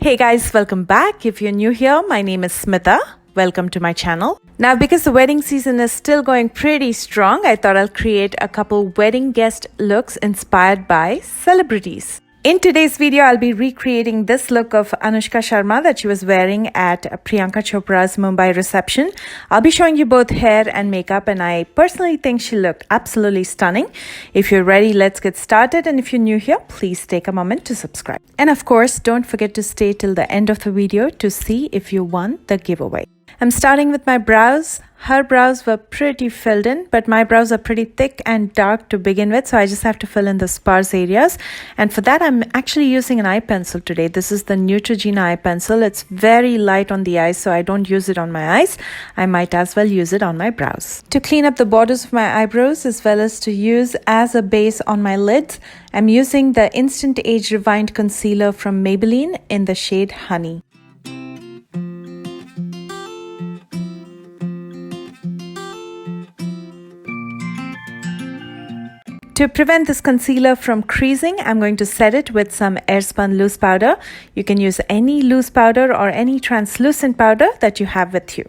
Hey guys, welcome back. If you're new here, my name is Smitha. Welcome to my channel. Now, because the wedding season is still going pretty strong, I thought I'll create a couple wedding guest looks inspired by celebrities. In today's video, I'll be recreating this look of Anushka Sharma that she was wearing at Priyanka Chopra's Mumbai reception. I'll be showing you both hair and makeup, and I personally think she looked absolutely stunning. If you're ready, let's get started. And if you're new here, please take a moment to subscribe. And of course, don't forget to stay till the end of the video to see if you won the giveaway. I'm starting with my brows. Her brows were pretty filled in, but my brows are pretty thick and dark to begin with, so I just have to fill in the sparse areas. And for that, I'm actually using an eye pencil today. This is the Neutrogena eye pencil. It's very light on the eyes, so I don't use it on my eyes. I might as well use it on my brows. To clean up the borders of my eyebrows, as well as to use as a base on my lids, I'm using the Instant Age Refined Concealer from Maybelline in the shade Honey. To prevent this concealer from creasing, I'm going to set it with some Airspun loose powder. You can use any loose powder or any translucent powder that you have with you.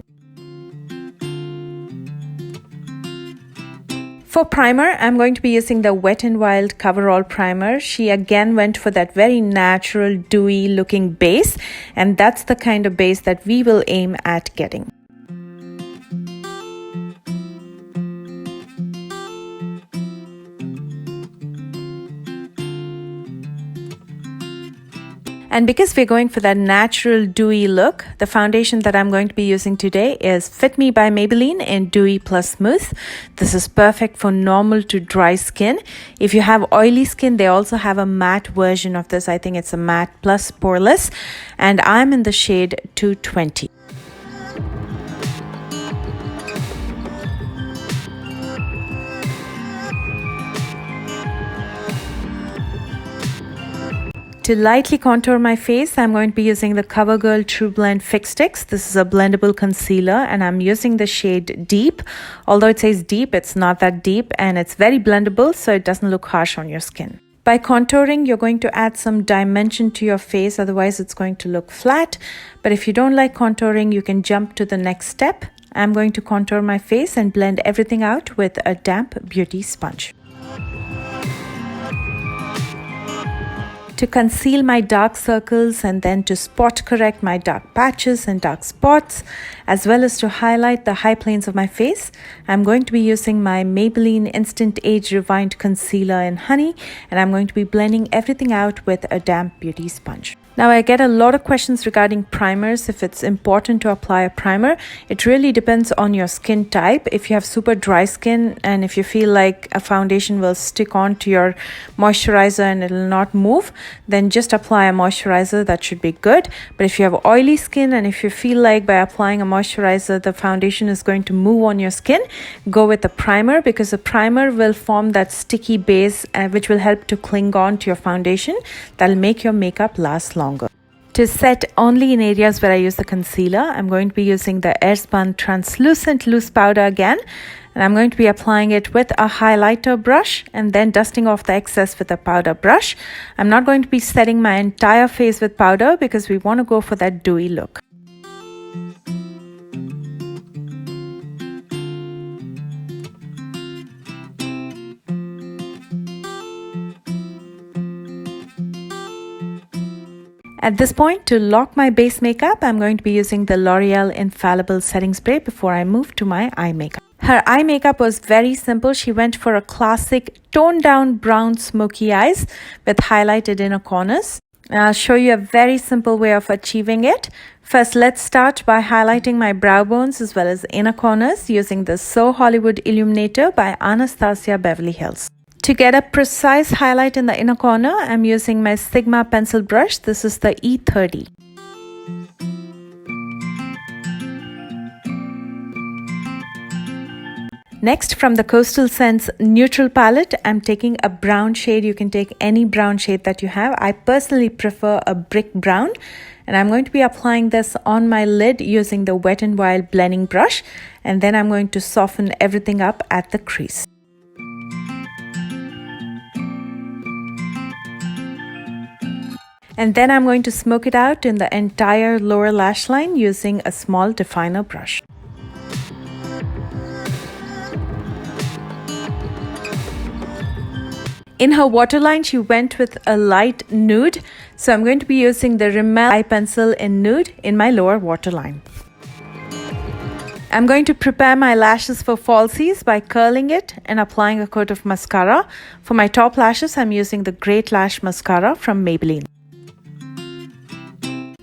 For primer, I'm going to be using the Wet n Wild Coverall primer. She again went for that very natural, dewy looking base, and that's the kind of base that we will aim at getting. And because we're going for that natural dewy look, the foundation that I'm going to be using today is Fit Me by Maybelline in Dewy Plus Smooth. This is perfect for normal to dry skin. If you have oily skin, they also have a matte version of this. I think it's a matte plus poreless, and I'm in the shade 220. To lightly contour my face, I'm going to be using the CoverGirl trublend fixsticks. This is a blendable concealer, and I'm using the shade Deep. Although it says deep, it's not that deep, and it's very blendable, so it doesn't look harsh on your skin. By contouring, you're going to add some dimension to your face, otherwise it's going to look flat. But if you don't like contouring, you can jump to the next step. I'm going to contour my face and blend everything out with a damp beauty sponge. To conceal my dark circles and then to spot correct my dark patches and dark spots, as well as to highlight the high planes of my face, I'm going to be using my Maybelline Instant Age Refined Concealer in Honey, and I'm going to be blending everything out with a damp beauty sponge. Now, I get a lot of questions regarding primers, if it's important to apply a primer. It really depends on your skin type. If you have super dry skin and if you feel like a foundation will stick on to your moisturizer and it will not move, then just apply a moisturizer. That should be good. But if you have oily skin and if you feel like by applying a moisturizer the foundation is going to move on your skin, go with a primer, because a primer will form that sticky base which will help to cling on to your foundation. That'll make your makeup last longer. To set only in areas where I use the concealer, I'm going to be using the Airspun translucent loose powder again, and I'm going to be applying it with a highlighter brush and then dusting off the excess with a powder brush. I'm not going to be setting my entire face with powder because we want to go for that dewy look. At this point, to lock my base makeup, I'm going to be using the L'Oreal Infallible Setting Spray before I move to my eye makeup. Her eye makeup was very simple. She went for a classic toned down brown smoky eyes with highlighted inner corners. And I'll show you a very simple way of achieving it. First, let's start by highlighting my brow bones as well as inner corners using the So Hollywood Illuminator by Anastasia Beverly Hills. To get a precise highlight in the inner corner, I'm using my Sigma pencil brush. This is the E30. Next, from the Coastal Scents Neutral palette, I'm taking a brown shade. You can take any brown shade that you have. I personally prefer a brick brown. And I'm going to be applying this on my lid using the Wet n Wild blending brush. And then I'm going to soften everything up at the crease. And then I'm going to smoke it out in the entire lower lash line using a small definer brush. In her waterline, she went with a light nude, so I'm going to be using the Rimmel eye pencil in nude in my lower waterline. I'm going to prepare my lashes for falsies by curling it and applying a coat of mascara. For my top lashes, I'm using the Great Lash Mascara from Maybelline.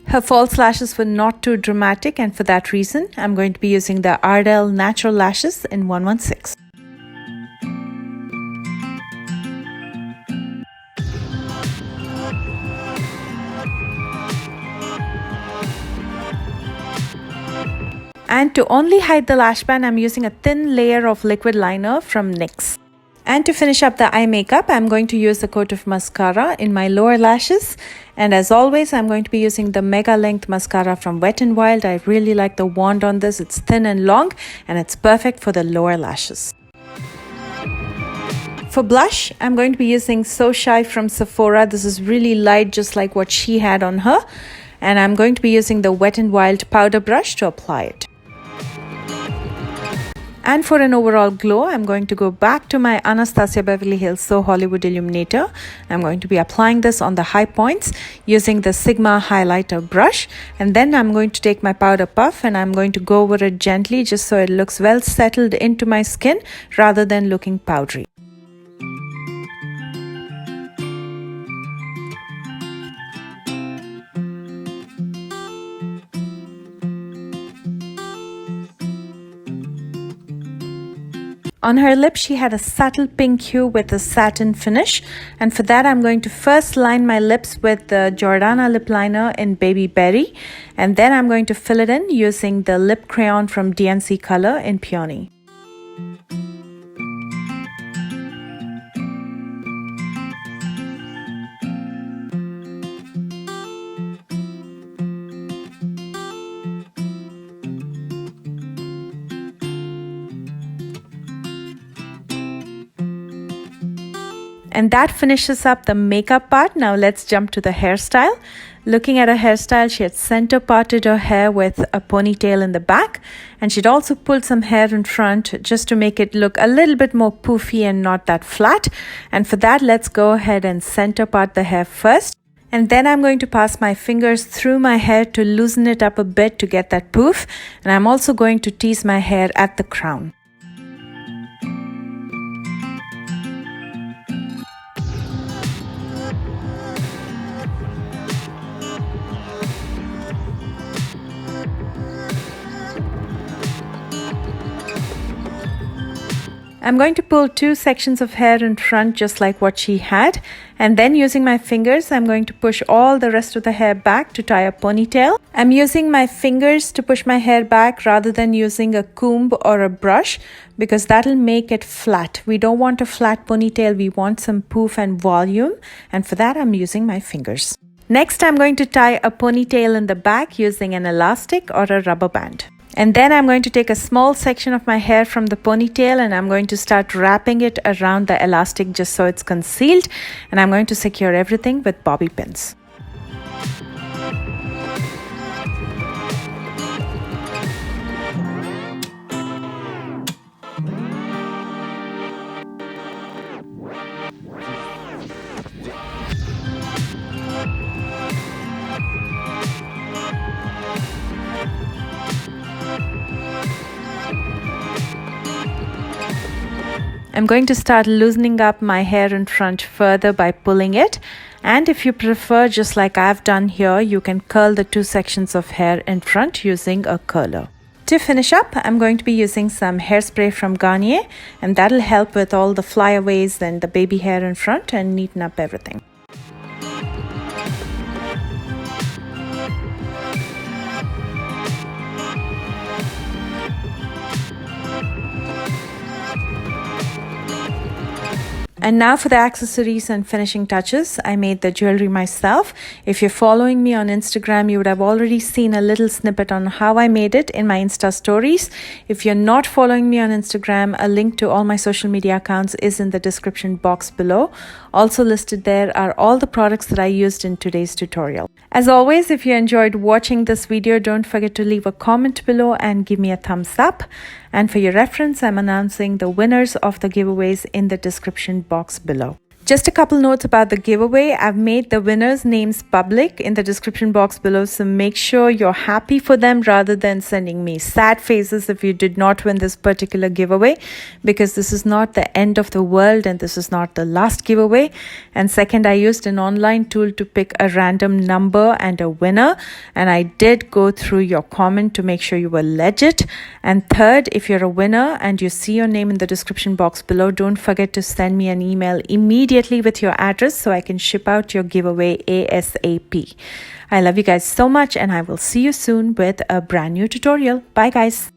Her false lashes were not too dramatic, and for that reason, I'm going to be using the Ardell Natural Lashes in 116. And to only hide the lash band, I'm using a thin layer of liquid liner from NYX. And to finish up the eye makeup, I'm going to use a coat of mascara in my lower lashes. And as always, I'm going to be using the Mega Length Mascara from Wet n Wild. I really like the wand on this. It's thin and long, and it's perfect for the lower lashes. For blush, I'm going to be using So Shy from Sephora. This is really light, just like what she had on her. And I'm going to be using the Wet n Wild powder brush to apply it. And for an overall glow, I'm going to go back to my Anastasia Beverly Hills So Hollywood Illuminator. I'm going to be applying this on the high points using the Sigma highlighter brush. And then I'm going to take my powder puff and I'm going to go over it gently just so it looks well settled into my skin rather than looking powdery. On her lips, she had a subtle pink hue with a satin finish, and for that I'm going to first line my lips with the Jordana lip liner in Baby Berry, and then I'm going to fill it in using the lip crayon from DNC Color in Peony. And that finishes up the makeup part. Now let's jump to the hairstyle. Looking at her hairstyle, she had center parted her hair with a ponytail in the back, and she'd also pulled some hair in front just to make it look a little bit more poofy and not that flat. And for that, let's go ahead and center part the hair first. And then I'm going to pass my fingers through my hair to loosen it up a bit to get that poof. And I'm also going to tease my hair at the crown. I'm going to pull two sections of hair in front just like what she had, and then using my fingers I'm going to push all the rest of the hair back to tie a ponytail. I'm using my fingers to push my hair back rather than using a comb or a brush because that'll make it flat. We don't want a flat ponytail, we want some poof and volume, and for that I'm using my fingers. Next I'm going to tie a ponytail in the back using an elastic or a rubber band. And then I'm going to take a small section of my hair from the ponytail and I'm going to start wrapping it around the elastic just so it's concealed. And I'm going to secure everything with bobby pins. I'm going to start loosening up my hair in front further by pulling it, and if you prefer, just like I've done here, you can curl the two sections of hair in front using a curler. To finish up, I'm going to be using some hairspray from Garnier, and that'll help with all the flyaways and the baby hair in front and neaten up everything. And now for the accessories and finishing touches. I made the jewelry myself. If you're following me on Instagram, you would have already seen a little snippet on how I made it in my Insta stories. If you're not following me on Instagram, a link to all my social media accounts is in the description box below. Also listed there are all the products that I used in today's tutorial. As always, if you enjoyed watching this video, don't forget to leave a comment below and give me a thumbs up. And for your reference, I'm announcing the winners of the giveaways in the description box below. Just a couple notes about the giveaway. I've made the winners' names public in the description box below, so make sure you're happy for them rather than sending me sad faces if you did not win this particular giveaway, because this is not the end of the world and this is not the last giveaway. And second, I used an online tool to pick a random number and a winner, and I did go through your comment to make sure you were legit. And third, if you're a winner and you see your name in the description box below, don't forget to send me an email immediately with your address so I can ship out your giveaway ASAP. I love you guys so much, and I will see you soon with a brand new tutorial. Bye guys.